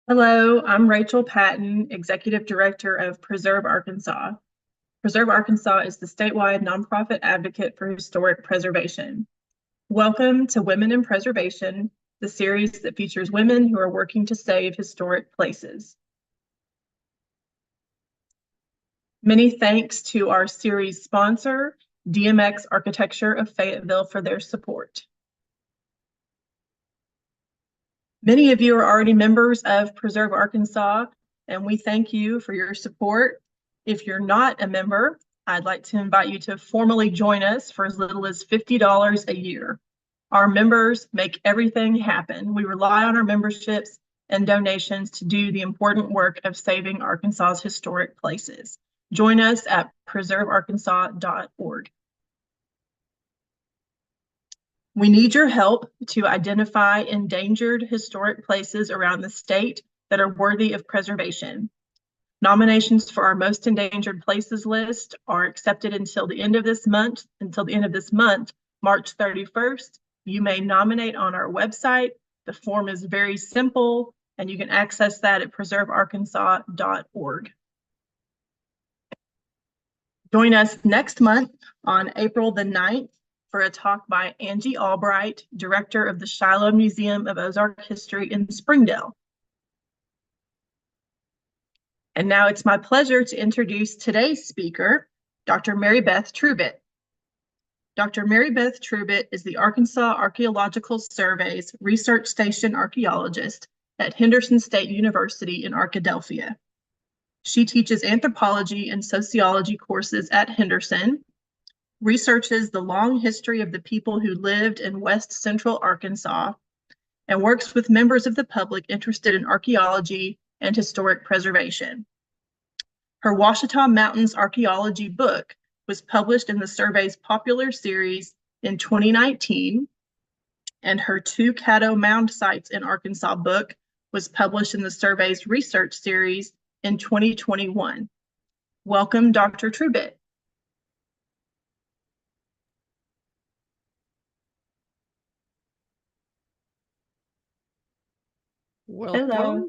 Hello, I'm Rachel Patton, Executive Director of Preserve Arkansas. Preserve Arkansas is the statewide nonprofit advocate for historic preservation. Welcome to Women in Preservation, the series that features women who are working to save historic places. Many thanks to our series sponsor, DMX Architecture of Fayetteville, for their support. Many of you are already members of Preserve Arkansas, and we thank you for your support. If you're not a member, I'd like to invite you to formally join us for as little as $50 a year. Our members make everything happen. We rely on our memberships and donations to do the important work of saving Arkansas's historic places. Join us at preservearkansas.org. We need your help to identify endangered historic places around the state that are worthy of preservation. Nominations for our most endangered places list are accepted until the end of this month, March 31st. You may nominate on our website. The form is very simple, and you can access that at preservearkansas.org. Join us next month on April the 9th for a talk by Angie Albright, Director of the Shiloh Museum of Ozark History in Springdale. And now it's my pleasure to introduce today's speaker, Dr. Mary Beth Trubitt. Dr. Mary Beth Trubitt is the Arkansas Archaeological Survey's Research Station Archaeologist at Henderson State University in Arkadelphia. She teaches anthropology and sociology courses at Henderson, researches the long history of the people who lived in West Central Arkansas, and works with members of the public interested in archaeology and historic preservation. Her Ouachita Mountains archaeology book was published in the survey's popular series in 2019, and her Two Caddo Mound Sites in Arkansas book was published in the survey's research series in 2021. Welcome, Dr. Trubitt. Welcome. Hello.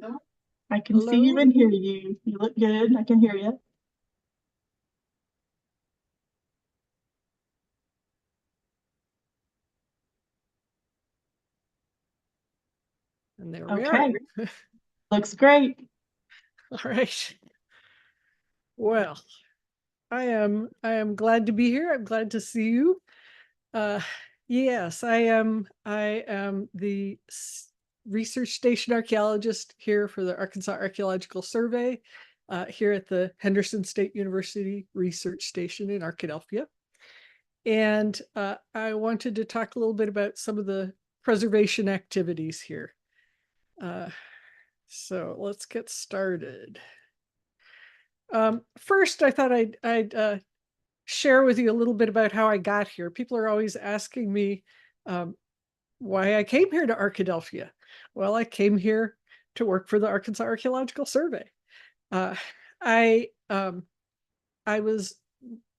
I can see you and hear you. You look good. I can hear you. And there we are. Looks great. All right. Well, I am glad to be here. I'm glad to see you. Yes, I am the research station archaeologist here for the Arkansas Archaeological Survey here at the Henderson State University Research Station in Arkadelphia. And I wanted to talk a little bit about some of the preservation activities here. So let's get started. First, I thought I'd share with you a little bit about how I got here. People are always asking me why I came here to Arkadelphia. Well, I came here to work for the Arkansas Archaeological Survey. I was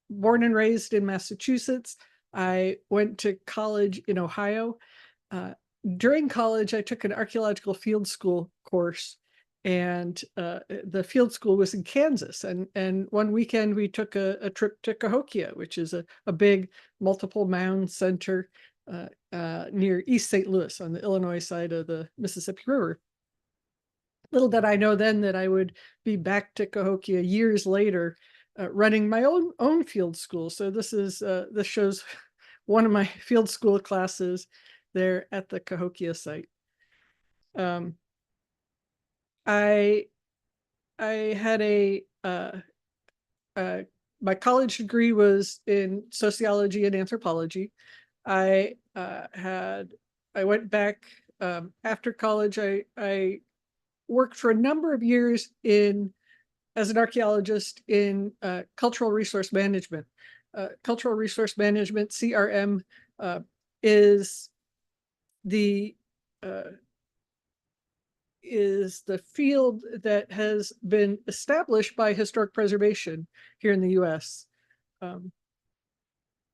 born and raised in Massachusetts. I went to college in Ohio. During college, I took an archaeological field school course, and the field school was in Kansas. And one weekend we took a trip to Cahokia, which is a big multiple mound center near East St. Louis on the Illinois side of the Mississippi River. Little did I know then that I would be back to Cahokia years later, running my own field school. So this shows one of my field school classes there at the Cahokia site. I had my college degree was in sociology and anthropology. I went back after college. I worked for a number of years as an archaeologist in cultural resource management. Cultural resource management, CRM, is the field that has been established by historic preservation here in the U.S.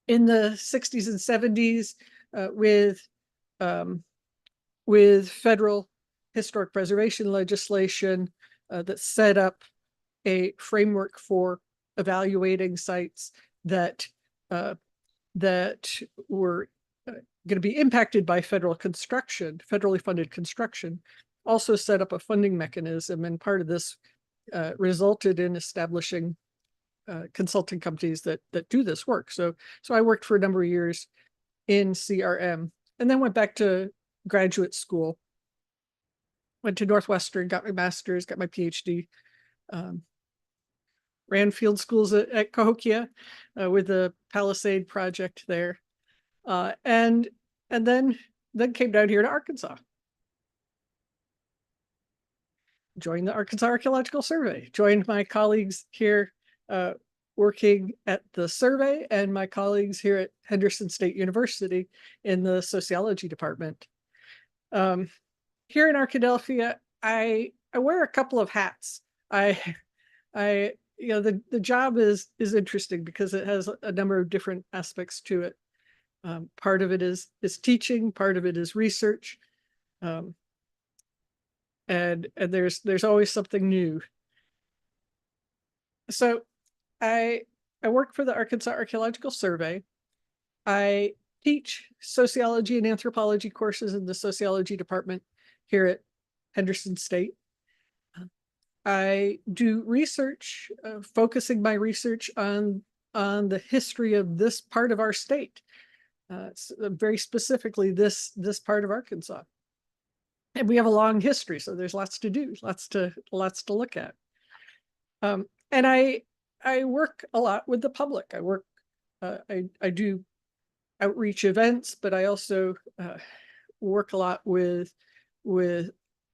In the 60s and 70s, with federal historic preservation legislation that set up a framework for evaluating sites that that were going to be impacted by federally funded construction, also set up a funding mechanism. And part of this resulted in establishing consulting companies that do this work. So I worked for a number of years in CRM and then went back to graduate school. Went to Northwestern, got my master's, got my PhD. Ran field schools at Cahokia with the Palisade project there. And then came down here to Arkansas. Joined the Arkansas Archaeological Survey, joined my colleagues here working at the survey and my colleagues here at Henderson State University in the sociology department. Here in Arkadelphia, I wear a couple of hats. The job is interesting because it has a number of different aspects to it. Part of it is teaching, part of it is research. And there's always something new. So I work for the Arkansas Archaeological Survey. I teach sociology and anthropology courses in the sociology department here at Henderson State. I do research, focusing my research on the history of this part of our state, very specifically this part of Arkansas. And we have a long history, so there's lots to do, lots to look at. And I work a lot with the public. I do outreach events, but I also work a lot with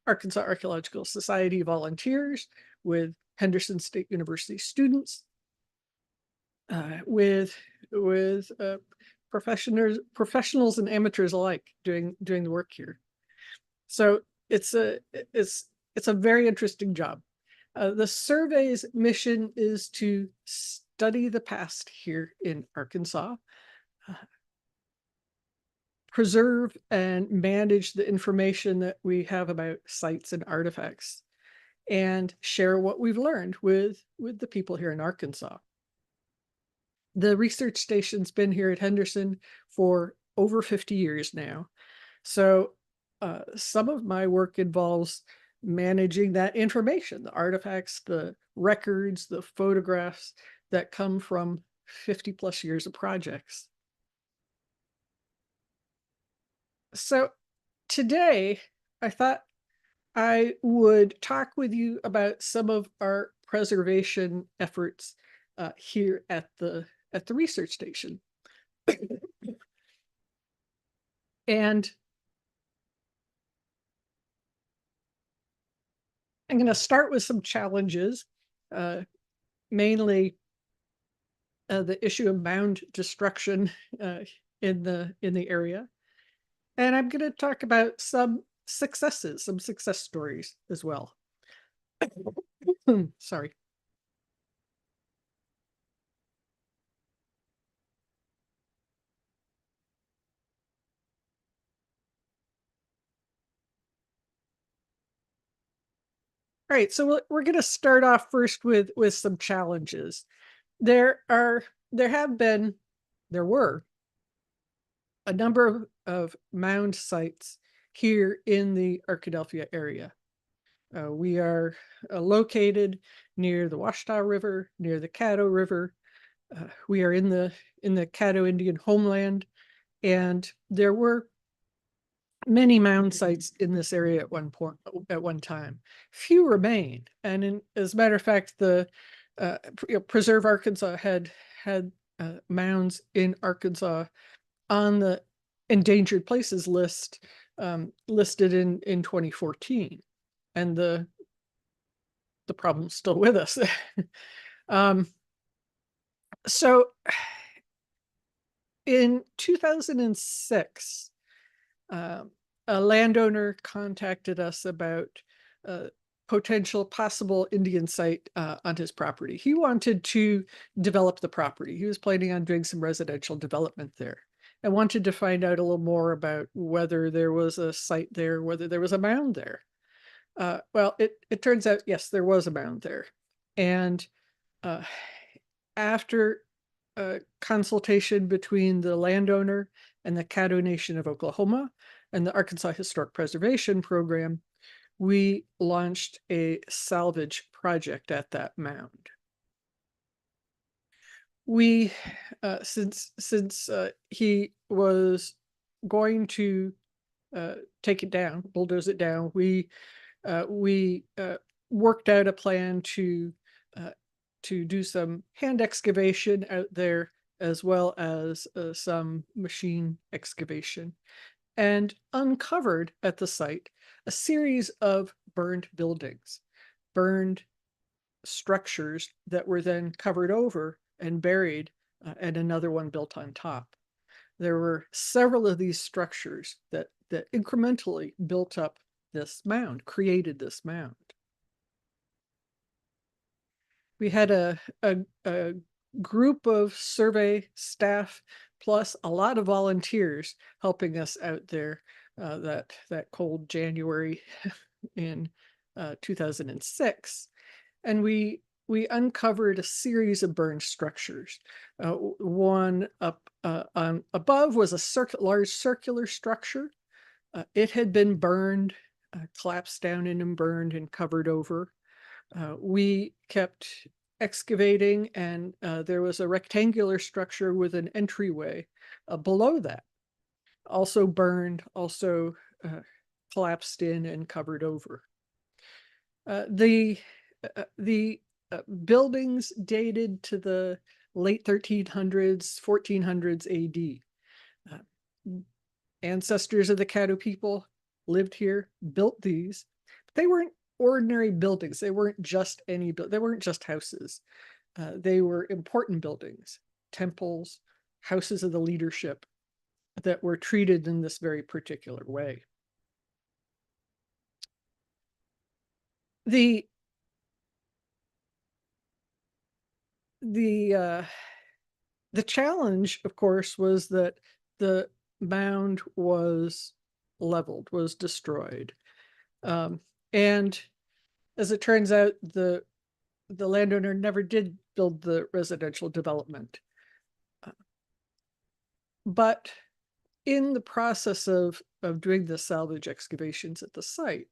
Arkansas Archaeological Society volunteers, with Henderson State University students, with professionals and amateurs alike doing the work here. So it's a very interesting job. The survey's mission is to study the past here in Arkansas, preserve and manage the information that we have about sites and artifacts, and share what we've learned with the people here in Arkansas. The research station's been here at Henderson for over 50 years now. So some of my work involves managing that information, the artifacts, the records, the photographs that come from 50 plus years of projects. So today I thought I would talk with you about some of our preservation efforts here at the research station. And I'm going to start with some challenges, mainly the issue of mound destruction in the area. And I'm going to talk about some successes, some success stories as well. Sorry. All right, so we're going to start off first with some challenges. There were a number of mound sites here in the Arkadelphia area. We are located near the Washita River, near the Caddo River. We are in the Caddo Indian homeland, and there were many mound sites in this area at one time. Few remain, and as a matter of fact, the Preserve Arkansas had mounds in Arkansas on the endangered places list, listed in 2014, and the problem's still with us. So in 2006, a landowner contacted us about potential possible Indian site on his property. He wanted to develop the property. He was planning on doing some residential development there and wanted to find out a little more about whether there was a site there, whether there was a mound there. Well, it turns out, yes, there was a mound there. And uh, after consultation between the landowner and the Caddo Nation of Oklahoma and the Arkansas Historic Preservation Program, we launched a salvage project at that mound. We, since he was going to take it down, bulldoze it down, we worked out a plan to do some hand excavation out there, as well as some machine excavation, and uncovered at the site a series of burned buildings, burned structures that were then covered over and buried, and another one built on top. There were several of these structures that incrementally built up this mound, created this mound. We had a group of survey staff plus a lot of volunteers helping us out there that cold January in 2006. And we uncovered a series of burned structures. One up on above was a large circular structure. It had been burned, collapsed down and burned and covered over. We kept excavating, and there was a rectangular structure with an entryway below that, also burned, also collapsed in and covered over. The buildings dated to the late 1300s, 1400s AD. Ancestors of the Caddo people lived here, built these. But they weren't ordinary buildings. They weren't just they weren't just houses. They were important buildings, temples, houses of the leadership that were treated in this very particular way. The challenge, of course, was that the mound was leveled, was destroyed. And as it turns out, the landowner never did build the residential development. But in the process of doing the salvage excavations at the site,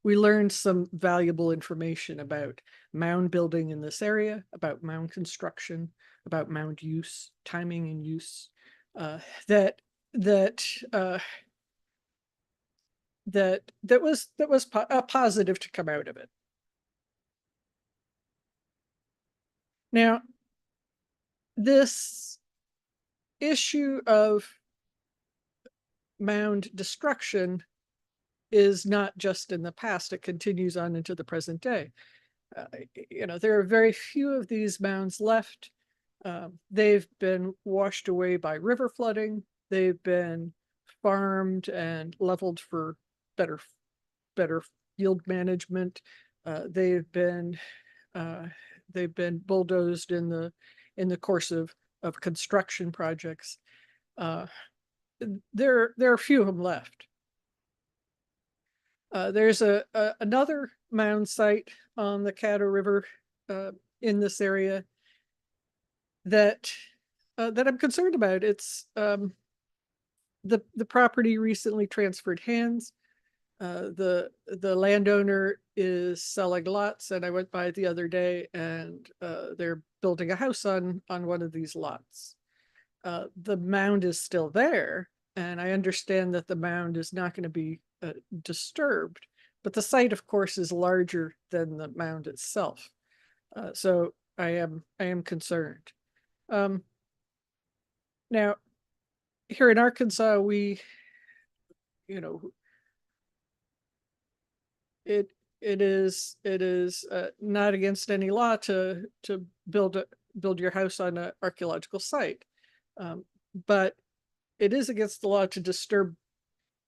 we learned some valuable information about mound building in this area, about mound construction, about mound use, timing and use, that was positive to come out of it. Now, this issue of mound destruction is not just in the past, it continues on into the present day. There are very few of these mounds left. They've been washed away by river flooding. They've been farmed and leveled for better field management. They've been bulldozed in the course of construction projects. There are a few of them left. There's another mound site on the Caddo River in this area that I'm concerned about. It's the property recently transferred hands. The landowner is selling lots, and I went by the other day, and they're building a house on one of these lots. The mound is still there, and I understand that the mound is not going to be disturbed, but the site, of course, is larger than the mound itself. So I am concerned. Now, here in Arkansas, we, it is not against any law to build your house on an archaeological site, but it is against the law to disturb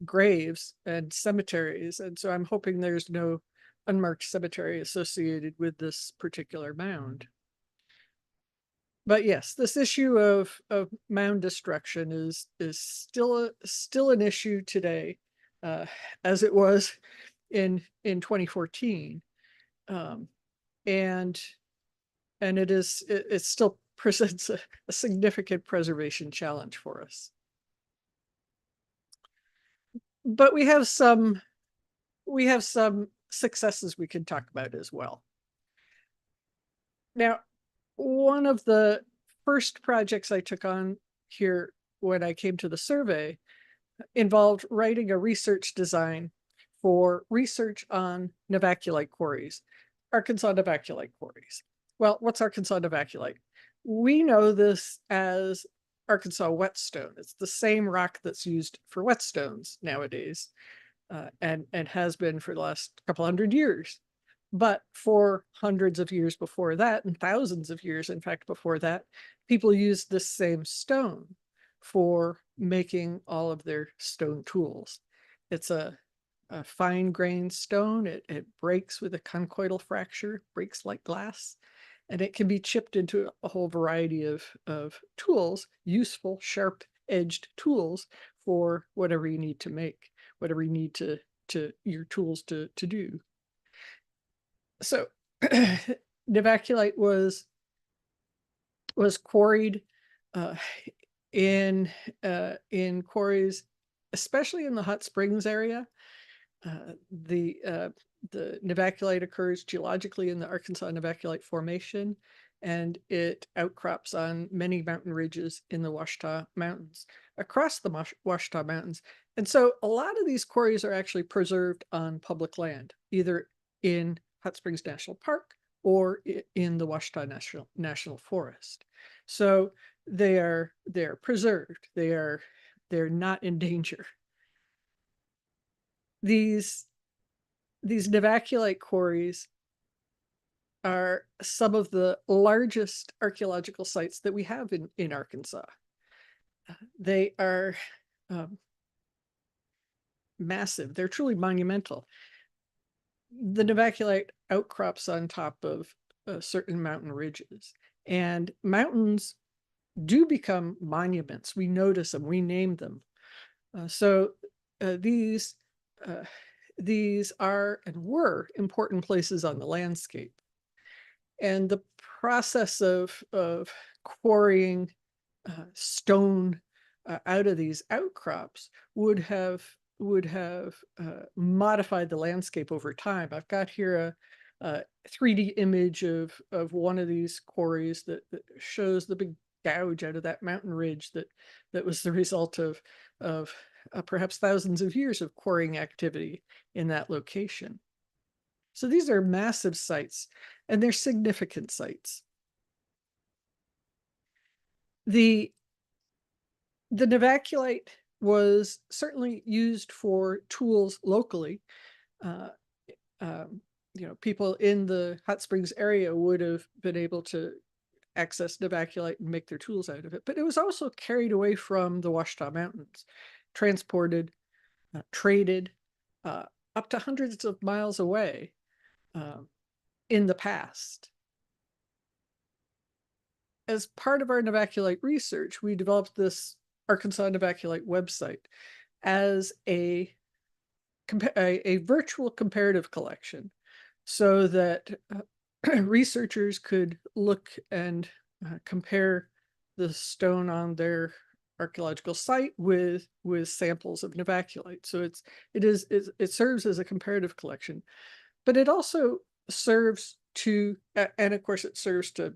graves and cemeteries, and so I'm hoping there's no unmarked cemetery associated with this particular mound. But yes, this issue of mound destruction is still an issue today, as it was in 2014. And it still presents a significant preservation challenge for us. But we have some successes we can talk about as well. Now, one of the first projects I took on here when I came to the survey involved writing a research design for research on novaculite quarries, Arkansas novaculite quarries. Well, what's Arkansas novaculite? We know this as Arkansas whetstone. It's the same rock that's used for whetstones nowadays, and has been for the last couple hundred years. But for hundreds of years before that, and thousands of years, in fact, before that, people used this same stone for making all of their stone tools. It's a fine-grained stone. It breaks with a conchoidal fracture, breaks like glass, and it can be chipped into a whole variety of tools, useful, sharp-edged tools for whatever you need to make, whatever you need to your tools to do. So novaculite was quarried in quarries, especially in the Hot Springs area. The novaculite occurs geologically in the Arkansas novaculite formation, and it outcrops on many mountain ridges in the Ouachita Mountains, across the Ouachita Mountains. And so a lot of these quarries are actually preserved on public land, either in Hot Springs National Park or in the Ouachita National Forest. So they're preserved. They're not in danger. These novaculite quarries are some of the largest archaeological sites that we have in Arkansas. They are massive. They're truly monumental. The novaculite outcrops on top of certain mountain ridges, and mountains do become monuments. We notice them, we name them. So these are and were important places on the landscape. And the process of quarrying stone out of these outcrops would have modified the landscape over time. I've got here a 3D image of one of these quarries that shows the big gouge out of that mountain ridge that was the result of perhaps thousands of years of quarrying activity in that location. So these are massive sites, and they're significant sites. The novaculite was certainly used for tools locally. People in the Hot Springs area would have been able to access novaculite and make their tools out of it, but it was also carried away from the Ouachita Mountains, transported, traded up to hundreds of miles away in the past. As part of our novaculite research, we developed this Arkansas novaculite website as a virtual comparative collection, so that researchers could look and compare the stone on their archaeological site with samples of novaculite. So it serves as a comparative collection, but it also serves to, and of course it serves to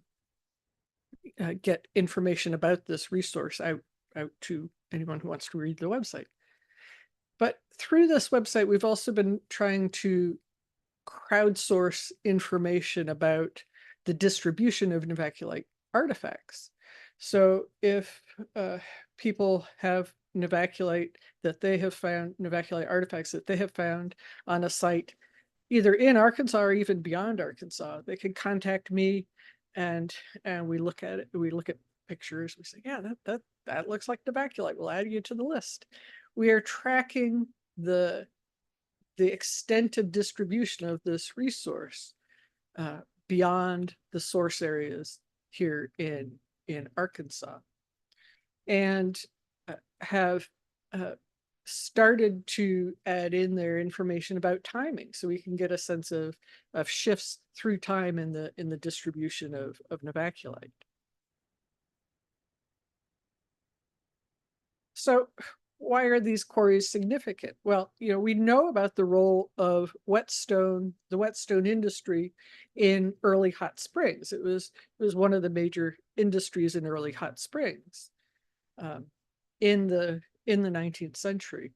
get information about this resource out to anyone who wants to read the website. But through this website, we've also been trying to crowdsource information about the distribution of novaculite artifacts. So if people have novaculite that they have found, novaculite artifacts that they have found on a site, either in Arkansas or even beyond Arkansas, they can contact me, and we look at it. We look at pictures. We say, yeah, that looks like novaculite. We'll add you to the list. We are tracking the extent of distribution of this resource beyond the source areas here in Arkansas, and have started to add in their information about timing, so we can get a sense of shifts through time in the distribution of novaculite. So why are these quarries significant? Well, we know about the role of the whetstone industry in early hot springs. It was one of the major industries in early hot springs in the 19th century.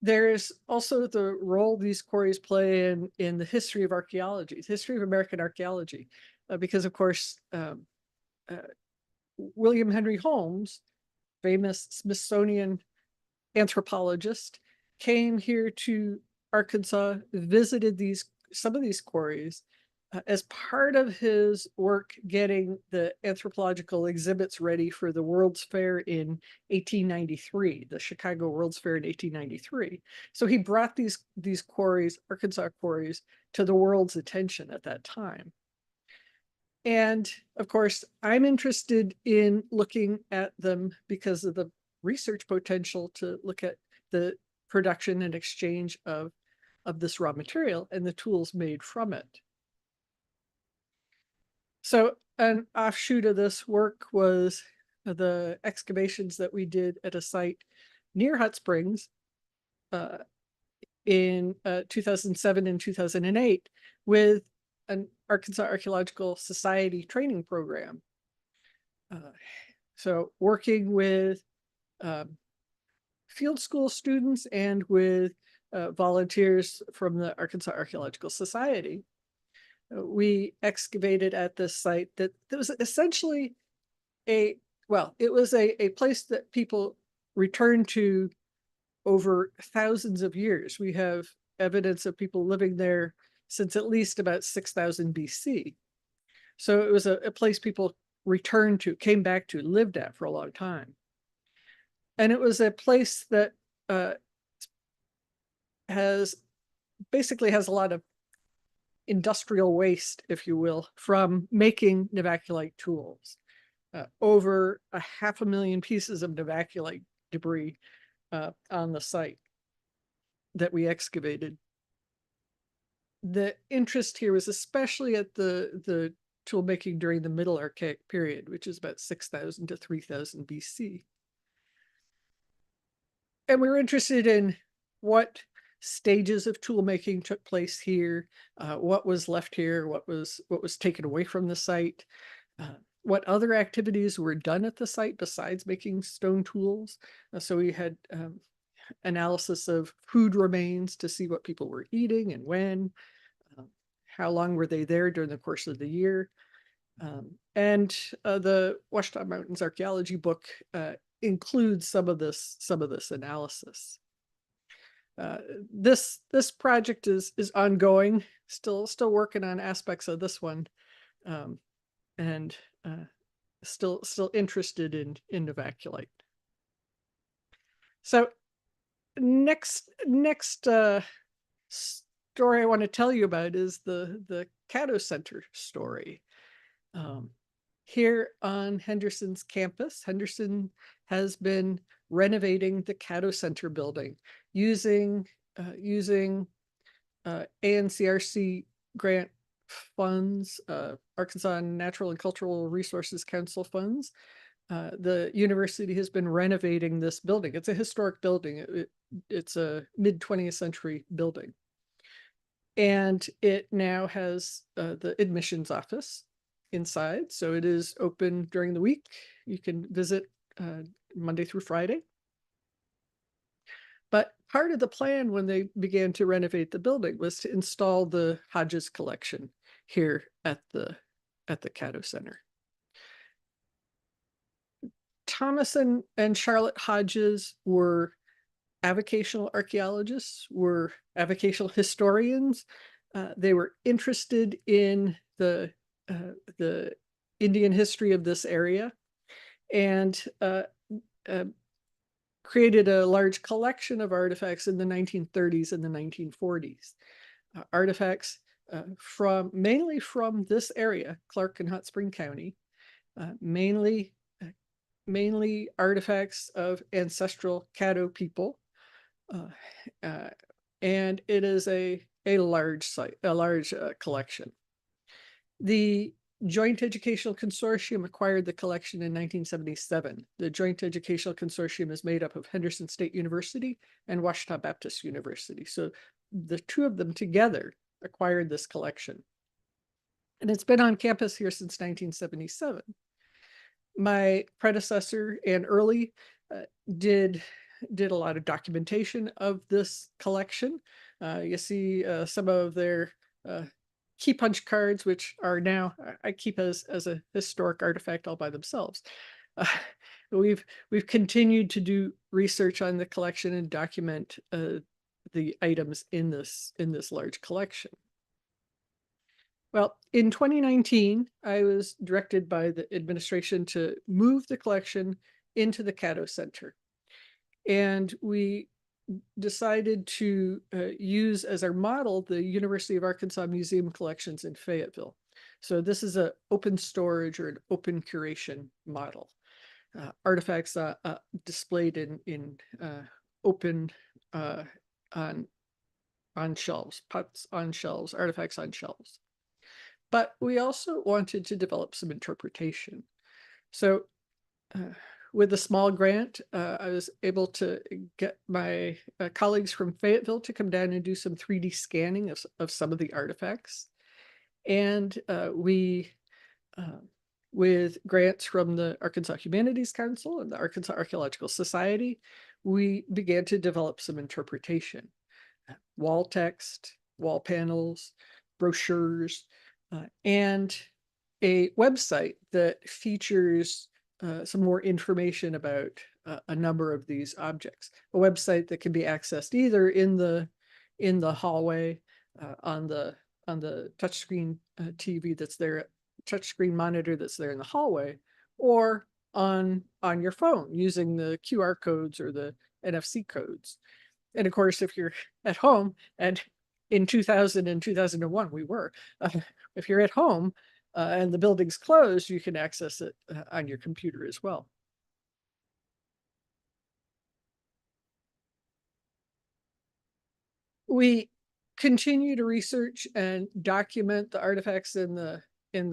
There's also the role these quarries play in the history of archaeology, the history of American archaeology, because of course William Henry Holmes, famous Smithsonian anthropologist, came here to Arkansas, visited some of these quarries as part of his work getting the anthropological exhibits ready for the World's Fair in 1893, the Chicago World's Fair in 1893. So he brought these quarries, Arkansas quarries, to the world's attention at that time. And of course, I'm interested in looking at them because of the research potential to look at the production and exchange of this raw material and the tools made from it. So an offshoot of this work was the excavations that we did at a site near Hot Springs in 2007 and 2008 with an Arkansas Archaeological Society training program. So working with field school students and with volunteers from the Arkansas Archaeological Society, we excavated at this site that was essentially it was a place that people returned to over thousands of years. We have evidence of people living there since at least about 6000 BC. So it was a place people returned to, came back to, lived at for a long time. And it was a place that basically has a lot of industrial waste, if you will, from making novaculite tools. Over 500,000 pieces of novaculite debris on the site that we excavated. The interest here was especially at the tool making during the Middle Archaic period, which is about 6000 to 3000 BC. And we were interested in what stages of tool making took place here, what was left here, what was taken away from the site, what other activities were done at the site besides making stone tools. So we had analysis of food remains to see what people were eating and when, how long were they there during the course of the year. And the Ouachita Mountains Archaeology book includes some of this analysis. This project is ongoing, still working on aspects of this one, and still interested in novaculite. So next story I want to tell you about is the Caddo Center story. Here on Henderson's campus, Henderson has been renovating the Caddo Center building using ANCRC grant funds, Arkansas Natural and Cultural Resources Council funds. The university has been renovating this building. It's a historic building. It's a mid-20th century building. And it now has the admissions office inside. So it is open during the week. You can visit Monday through Friday. But part of the plan when they began to renovate the building was to install the Hodges collection here at the Caddo Center. Thomas and Charlotte Hodges were avocational archaeologists, were avocational historians. They were interested in the Indian history of this area, and created a large collection of artifacts in the 1930s and the 1940s. Artifacts mainly from this area, Clark and Hot Spring County, mainly mainly artifacts of ancestral Caddo people. And it is a large site, a large collection. The Joint Educational Consortium acquired the collection in 1977. The Joint Educational Consortium is made up of Henderson State University and Ouachita Baptist University. So the two of them together acquired this collection. And it's been on campus here since 1977. My predecessor, Ann Early, did a lot of documentation of this collection. You see some of their key punch cards, which are now I keep as a historic artifact all by themselves. We've continued to do research on the collection and document the items in this large collection. Well, in 2019, I was directed by the administration to move the collection into the Caddo Center. And we decided to use as our model the University of Arkansas Museum collections in Fayetteville. So this is an open storage or an open curation model. Artifacts displayed in open on shelves, pots on shelves, artifacts on shelves. But we also wanted to develop some interpretation. So with a small grant, I was able to get my colleagues from Fayetteville to come down and do some 3D scanning of some of the artifacts. And we, with grants from the Arkansas Humanities Council and the Arkansas Archaeological Society, we began to develop some interpretation. Wall text, wall panels, brochures, and a website that features some more information about a number of these objects. A website that can be accessed either in the hallway, on the touchscreen TV that's there, touchscreen monitor that's there in the hallway, or on your phone using the QR codes or the NFC codes. And of course, if you're at home, and in 2000 and 2001, we were, if you're at home and the building's closed, you can access it on your computer as well. We continue to research and document the artifacts in the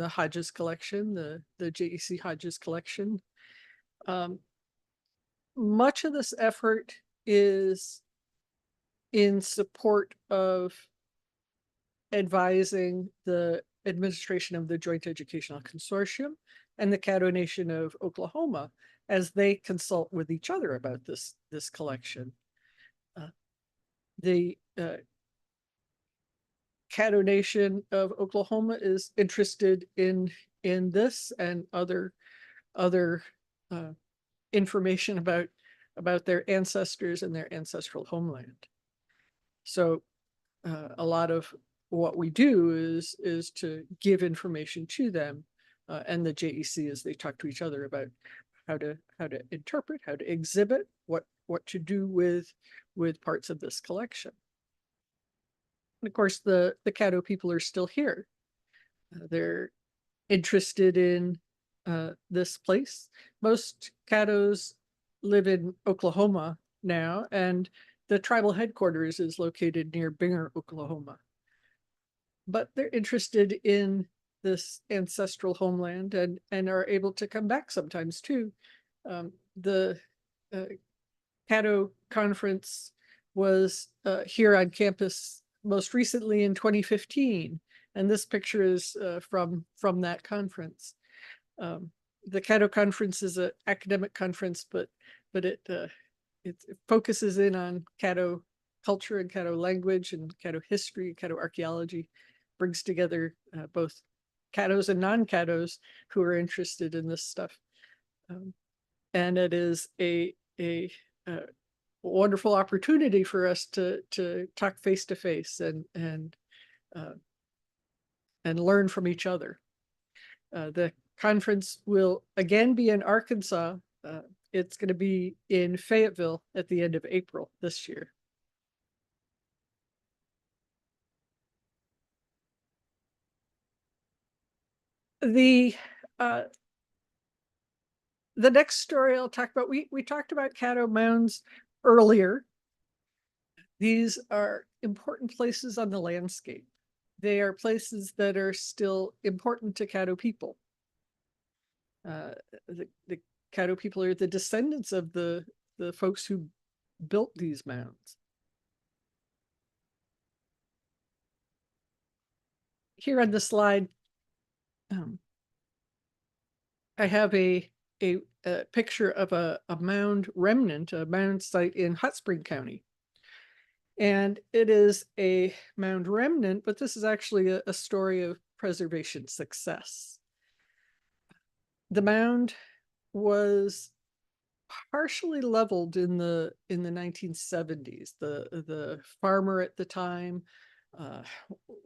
Hodges collection, the JEC Hodges collection. Much of this effort is in support of advising the administration of the Joint Educational Consortium and the Caddo Nation of Oklahoma as they consult with each other about this collection. The Caddo Nation of Oklahoma is interested in this and other information about their ancestors and their ancestral homeland. So a lot of what we do is to give information to them and the JEC as they talk to each other about how to interpret, how to exhibit, what to do with parts of this collection. And of course, the Caddo people are still here. They're interested in this place. Most Caddos live in Oklahoma now, and the tribal headquarters is located near Binger, Oklahoma. But they're interested in this ancestral homeland and are able to come back sometimes too. The Caddo conference was here on campus most recently in 2015, and this picture is from that conference. The Caddo conference is an academic conference, but it focuses in on Caddo culture and Caddo language and Caddo history, Caddo archaeology, brings together both Caddos and non-Caddos who are interested in this stuff. And it is a wonderful opportunity for us to talk face to face and learn from each other. The conference will again be in Arkansas. It's going to be in Fayetteville at the end of April this year. The the next story I'll talk about, we talked about Caddo mounds earlier. These are important places on the landscape. They are places that are still important to Caddo people. The Caddo people are the descendants of the folks who built these mounds. Here on the slide, I have a picture of a mound remnant, a mound site in Hot Spring County. And it is a mound remnant, but this is actually a story of preservation success. The mound was partially leveled in the 1970s. The farmer at the time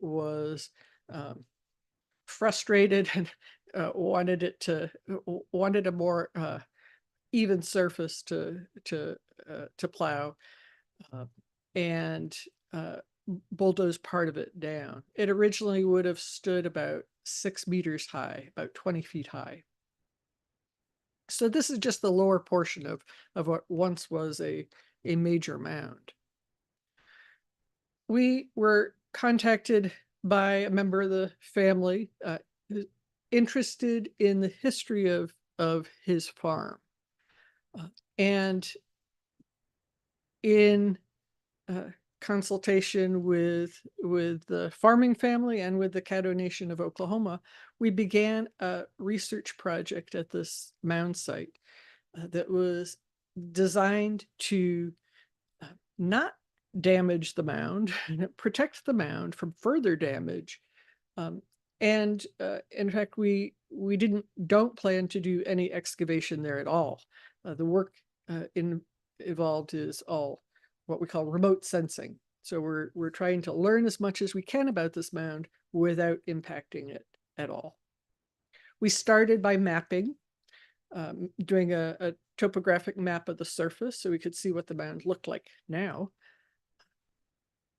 was frustrated and wanted a more even surface to plow, and bulldoze part of it down. It originally would have stood about 6 meters high, about 20 feet high. So this is just the lower portion of what once was a major mound. We were contacted by a member of the family interested in the history of his farm. And in consultation with the farming family and with the Caddo Nation of Oklahoma, we began a research project at this mound site that was designed to not damage the mound, protect the mound from further damage. And in fact, we don't plan to do any excavation there at all. The work involved is all what we call remote sensing. So we're trying to learn as much as we can about this mound without impacting it at all. We started by mapping, doing a topographic map of the surface so we could see what the mound looked like now.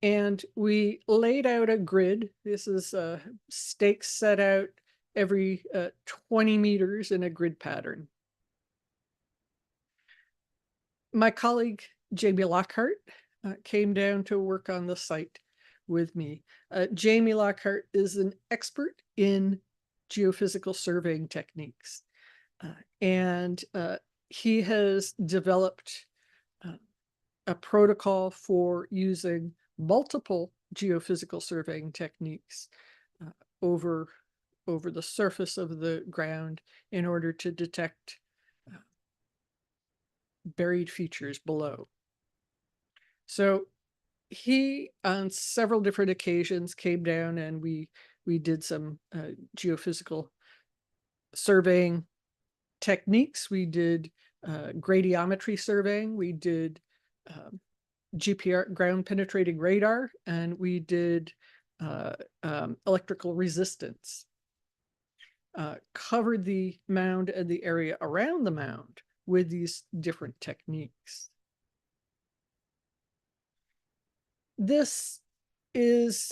And we laid out a grid. This is stakes set out every 20 meters in a grid pattern. My colleague, Jamie Lockhart, came down to work on the site with me. Jamie Lockhart is an expert in geophysical surveying techniques. And he has developed a protocol for using multiple geophysical surveying techniques over the surface of the ground in order to detect buried features below. So he, on several different occasions, came down and we did some geophysical surveying techniques. We did gradiometry surveying. We did GPR, ground penetrating radar, and we did electrical resistance. Covered the mound and the area around the mound with these different techniques. This is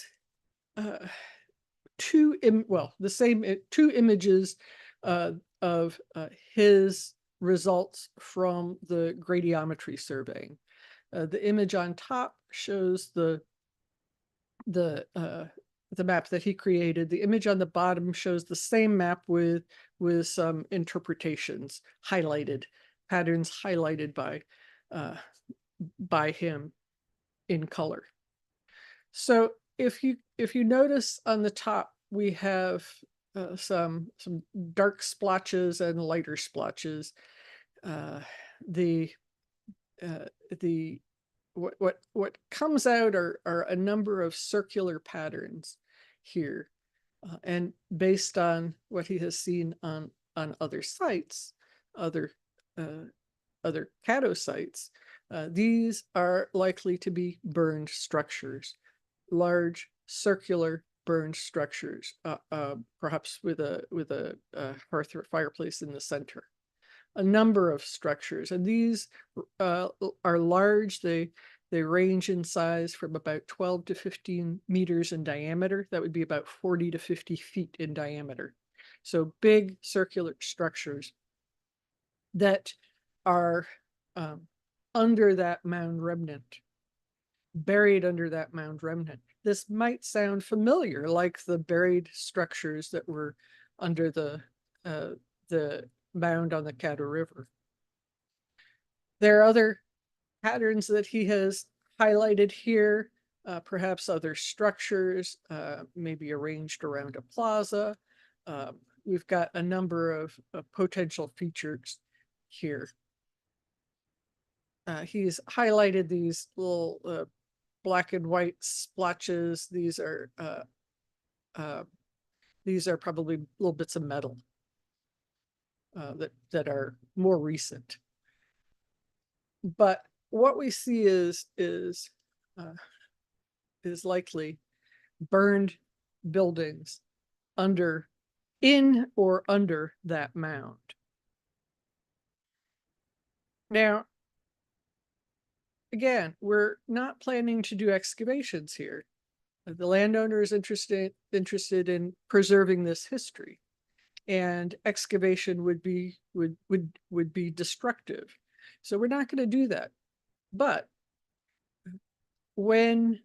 two images of his results from the gradiometry surveying. The image on top shows the map that he created. The image on the bottom shows the same map with some interpretations highlighted, patterns highlighted by him in color. So if you notice on the top, we have some dark splotches and lighter splotches. What comes out are a number of circular patterns here, and based on what he has seen on other sites, other Caddo sites, these are likely to be burned structures, large circular burned structures, perhaps with a hearth or fireplace in the center. A number of structures, and these are large. They range in size from about 12 to 15 meters in diameter. That would be about 40 to 50 feet in diameter. So big circular structures. that are under that mound remnant, buried under that mound remnant. This might sound familiar, like the buried structures that were under the mound on the Caddo River. There are other patterns that he has highlighted here, perhaps other structures, maybe arranged around a plaza. We've got a number of potential features here. He's highlighted these little black and white splotches. These are probably little bits of metal that are more recent. But what we see is likely burned buildings in or under that mound. Now, again, we're not planning to do excavations here. The landowner is interested in preserving this history, and excavation would be destructive. So we're not going to do that. But when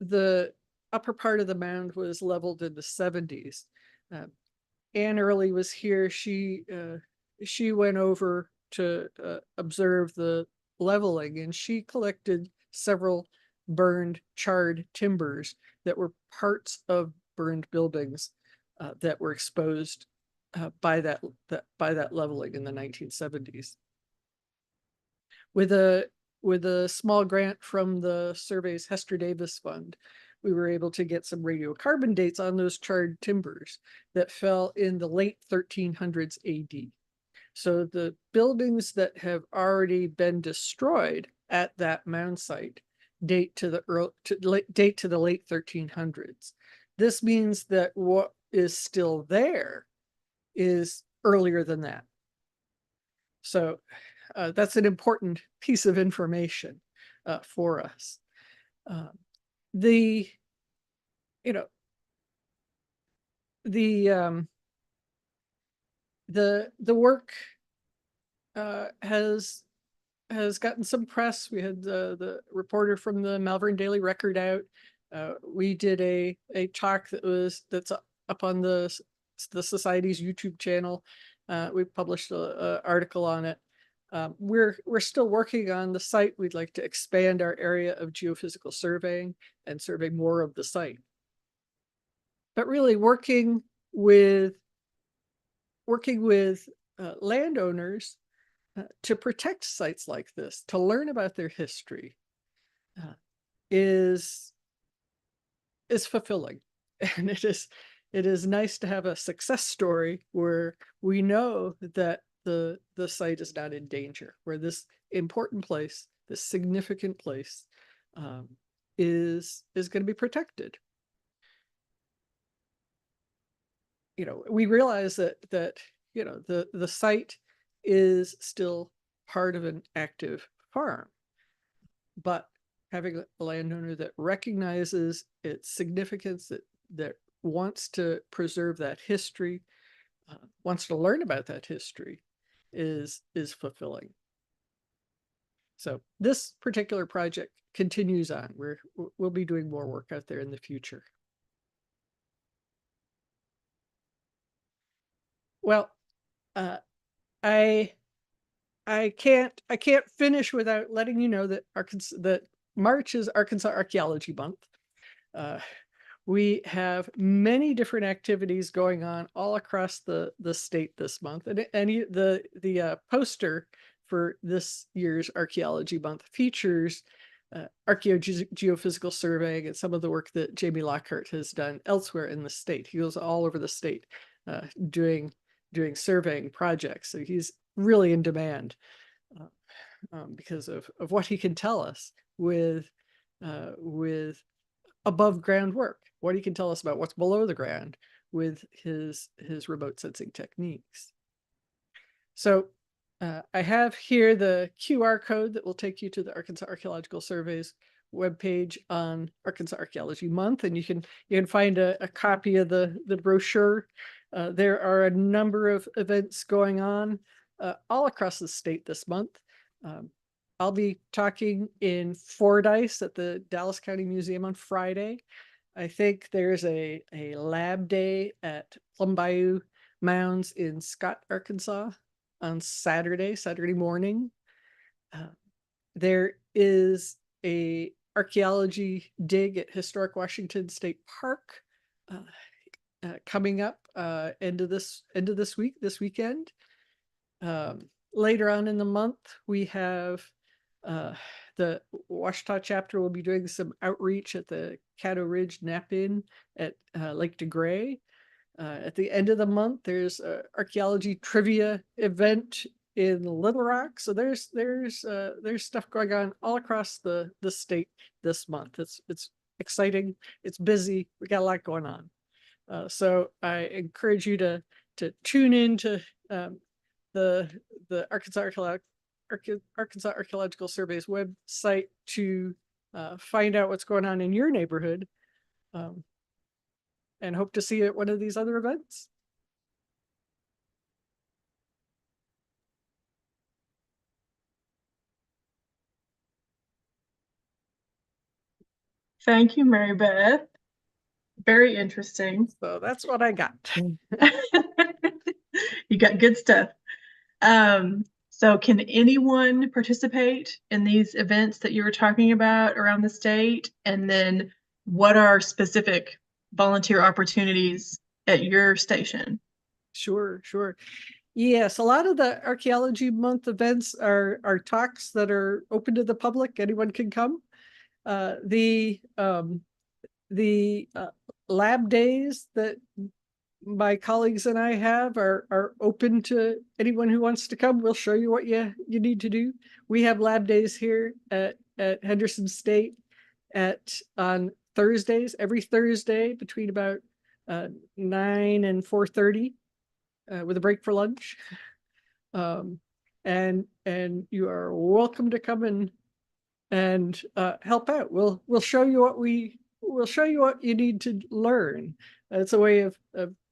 the upper part of the mound was leveled in the 70s, Anne Early was here. She went over to observe the leveling, and she collected several burned, charred timbers that were parts of burned buildings that were exposed by that leveling in the 1970s. With a small grant from the survey's Hester Davis Fund, we were able to get some radiocarbon dates on those charred timbers that fell in the late 1300s AD. So the buildings that have already been destroyed at that mound site date to the late 1300s. This means that what is still there is earlier than that. So that's an important piece of information for us. The work has gotten some press. We had the reporter from the Malvern Daily Record out. We did a talk that's up on the Society's YouTube channel. We published an article on it. We're still working on the site. We'd like to expand our area of geophysical surveying and survey more of the site. But really working with landowners to protect sites like this, to learn about their history, is fulfilling. And it is nice to have a success story where we know that the site is not in danger, where this important place, this significant place, is going to be protected. We realize that the site is still part of an active farm, but having a landowner that recognizes its significance, that wants to preserve that history, wants to learn about that history, is fulfilling. So this particular project continues on. We'll be doing more work out there in the future. Well, I can't finish without letting you know that March is Arkansas Archaeology Month. We have many different activities going on all across the state this month, and the poster for this year's Archaeology Month features archaeogeophysical surveying and some of the work that Jamie Lockhart has done elsewhere in the state. He goes all over the state doing surveying projects, so he's really in demand because of what he can tell us with above ground work, what he can tell us about what's below the ground with his remote sensing techniques. So I have here the QR code that will take you to the Arkansas Archaeological Survey's webpage on Arkansas Archaeology Month, and you can find a copy of the brochure. There are a number of events going on. all across the state this month. I'll be talking in Fordyce at the Dallas County Museum on Friday. I think there's a lab day at Plum Bayou Mounds in Scott, Arkansas on Saturday morning. There is a archaeology dig at Historic Washington State Park coming up end of this weekend. Later on in the month, we have the Ouachita chapter will be doing some outreach at the Caddo Ridge Nap Inn at Lake DeGray. At the end of the month, there's an archaeology trivia event in Little Rock. So there's stuff going on all across the state this month. It's exciting. It's busy. We got a lot going on. So I encourage you to tune in to the Arkansas Archaeological Survey's website to find out what's going on in your neighborhood, and hope to see you at one of these other events. Thank you, Mary Beth. Very interesting. So that's what I got. You got good stuff. So can anyone participate in these events that you were talking about around the state? And then what are specific volunteer opportunities at your station? Sure. Yes, a lot of the Archaeology Month events are talks that are open to the public. Anyone can come. The lab days that my colleagues and I have are open to anyone who wants to come. We'll show you what you need to do. We have lab days here at Henderson State on Thursdays, every Thursday between about 9 and 4:30 with a break for lunch. And you are welcome to come and help out. We'll show you what you need to learn. It's a way of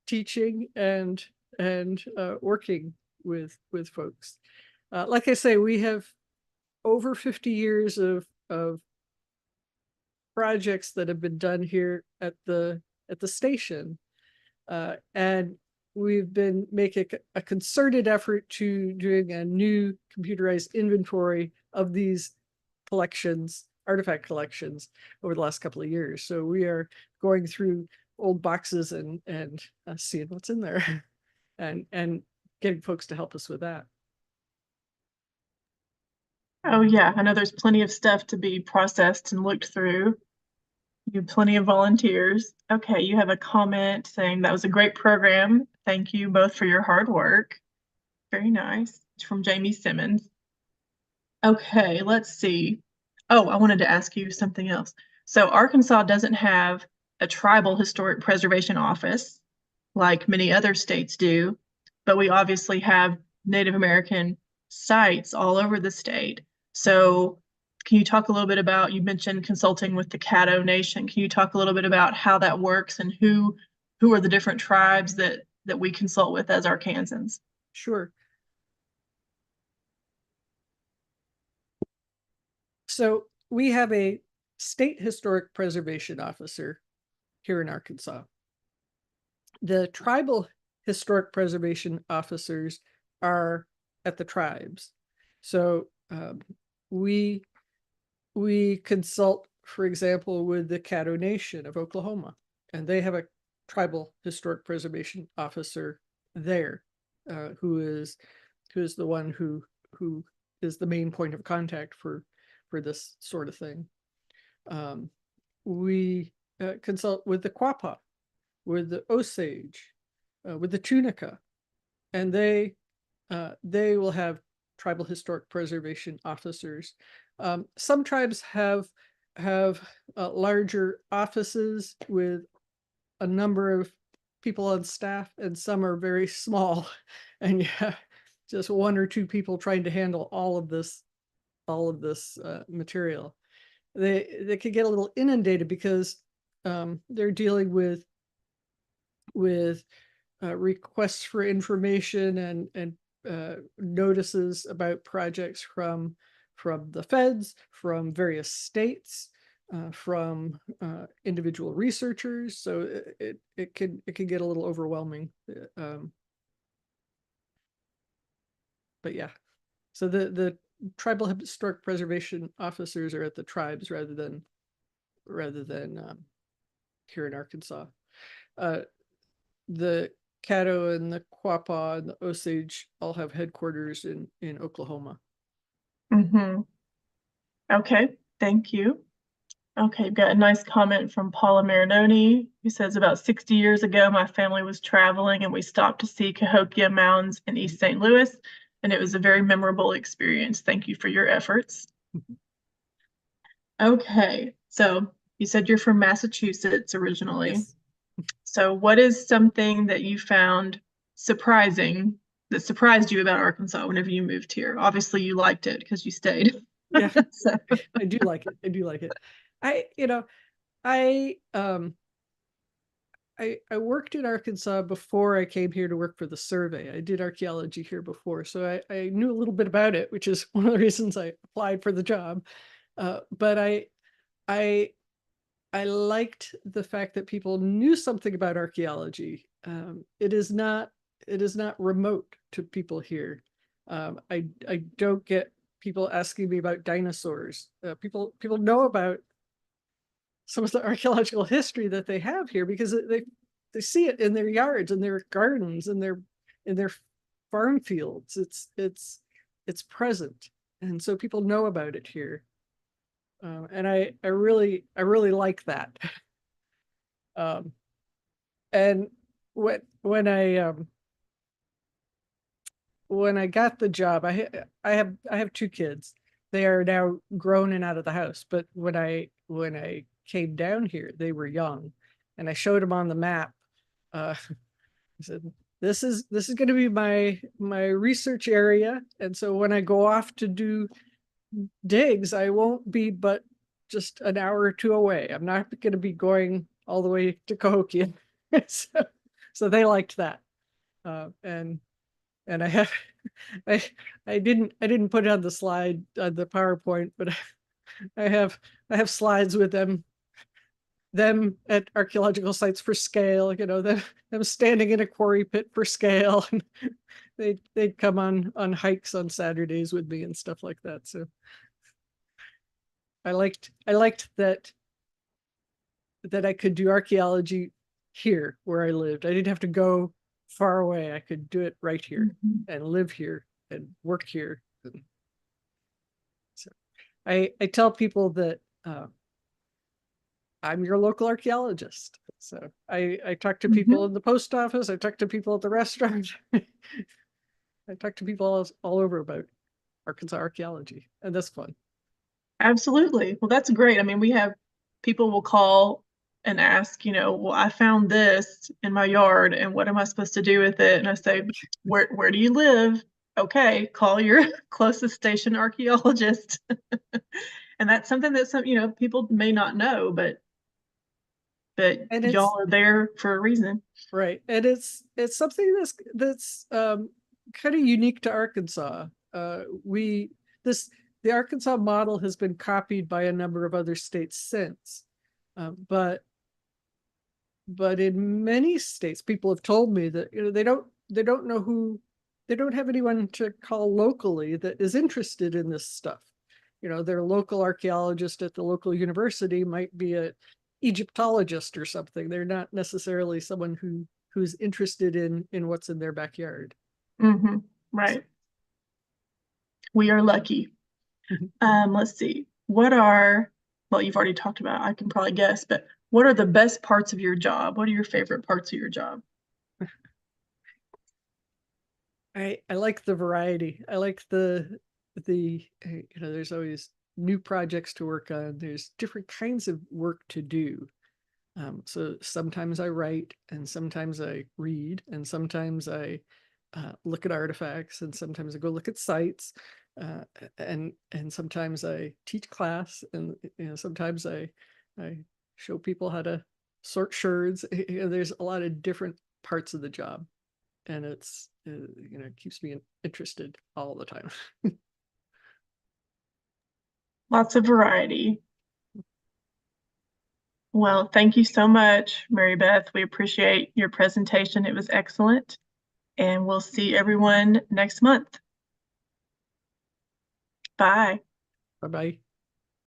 teaching and working with folks. Like I say, we have over 50 years of projects that have been done here at the station, and we've been making a concerted effort to doing a new computerized inventory of these collections, artifact collections, over the last couple of years. So we are going through old boxes and seeing what's in there and getting folks to help us with that. Oh yeah, I know there's plenty of stuff to be processed and looked through. You have plenty of volunteers. Okay, you have a comment saying that was a great program. Thank you both for your hard work. Very nice. It's from Jamie Simmons. Okay, let's see. Oh, I wanted to ask you something else. So Arkansas doesn't have a tribal historic preservation office like many other states do, but we obviously have Native American sites all over the state. So can you talk a little bit about, you mentioned consulting with the Caddo Nation. Can you talk a little bit about how that works and who are the different tribes that we consult with as Arkansans? Sure. So we have a state historic preservation officer here in Arkansas. The tribal historic preservation officers are at the tribes. So we consult, for example, with the Caddo Nation of Oklahoma, and they have a tribal historic preservation officer there, who is the one who is the main point of contact for this sort of thing. We consult with the Quapaw, with the Osage, with the Tunica, and they will have tribal historic preservation officers. Some tribes have larger offices with a number of people on staff, and some are very small, and yeah, just one or two people trying to handle all of this material. They could get a little inundated because they're dealing with requests for information and notices about projects from the feds, from various states, from individual researchers. So it can get a little overwhelming. But yeah, so the tribal historic preservation officers are at the tribes rather than here in Arkansas. The Caddo and the Quapaw and the Osage all have headquarters in Oklahoma. Mm-hmm. Okay, thank you. Okay, got a nice comment from Paula Marinoni, who says about 60 years ago, my family was traveling and we stopped to see Cahokia Mounds in East St. Louis, and it was a very memorable experience. Thank you for your efforts. Okay, so you said you're from Massachusetts originally. Yes. So what is something that you found surprising that surprised you about Arkansas whenever you moved here? Obviously, you liked it because you stayed. Yeah, So. I do like it. I do like it. I I worked in Arkansas before I came here to work for the survey. I did archaeology here before, so I knew a little bit about it, which is one of the reasons I applied for the job. But I I liked the fact that people knew something about archaeology. It is not remote to people here. I don't get people asking me about dinosaurs. People know about some of the archaeological history that they have here because they see it in their yards and their gardens and their farm fields. It's present, and so people know about it here. And I really like that. And when I got the job, I have two kids. They are now grown and out of the house. But when I came down here, they were young, and I showed them on the map. I said, "This is going to be my research area, and so when I go off to do digs, I won't be but just an hour or two away. I'm not going to be going all the way to Cahokia." So they liked that, and I have I didn't put it on the slide on the PowerPoint, but I have slides with them at archaeological sites for scale. Them standing in a quarry pit for scale. And they'd come on hikes on Saturdays with me and stuff like that. So I liked that I could do archaeology here where I lived. I didn't have to go far away. I could do it right here and live here and work here. So I tell people that I'm your local archaeologist. So I talk to people in the post office. I talk to people at the restaurant. I talk to people all over about Arkansas archaeology, and that's fun. Absolutely. Well, that's great. I mean, we have people will call and ask, well, I found this in my yard and what am I supposed to do with it? And I say, where do you live? Okay, call your closest station archaeologist. And that's something that people may not know, but And y'all are there for a reason. right. And it's something that's kind of unique to Arkansas. The Arkansas model has been copied by a number of other states since, but in many states, people have told me that they don't know who, they don't have anyone to call locally that is interested in this stuff. Their local archaeologist at the local university might be a Egyptologist or something. They're not necessarily someone who's interested in what's in their backyard. Mm-hmm. Right. We are lucky. Let's see. Well, you've already talked about it, I can probably guess, but what are the best parts of your job? What are your favorite parts of your job? I like the variety. I like there's always new projects to work on. There's different kinds of work to do. So sometimes I write, and sometimes I read, and sometimes I look at artifacts, and sometimes I go look at sites, and sometimes I teach class, and sometimes I show people how to sort sherds. There's a lot of different parts of the job. and it's it keeps me interested all the time. Lots of variety. Well, thank you so much, Mary Beth. We appreciate your presentation. It was excellent. And we'll see everyone next month. Bye. Bye bye.